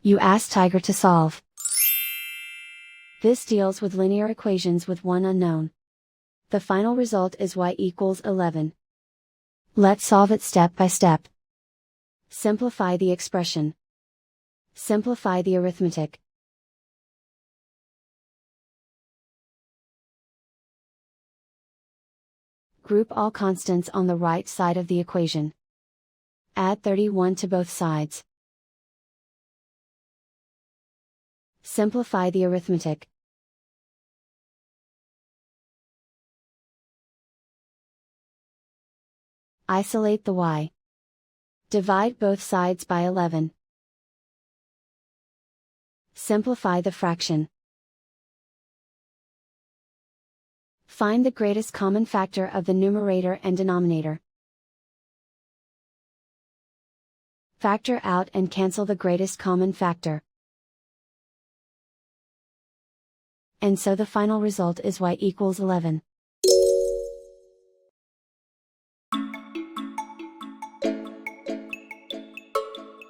You ask Tiger to solve. This deals with linear equations with one unknown. The final result is y equals 11. Let's solve it step by step. Simplify the expression. Simplify the arithmetic. Group all constants on the right side of the equation. Add 31 to both sides. Simplify the arithmetic. Isolate the y. Divide both sides by 11. Simplify the fraction. Find the greatest common factor of the numerator and denominator. Factor out and cancel the greatest common factor. And so the final result is y equals 11.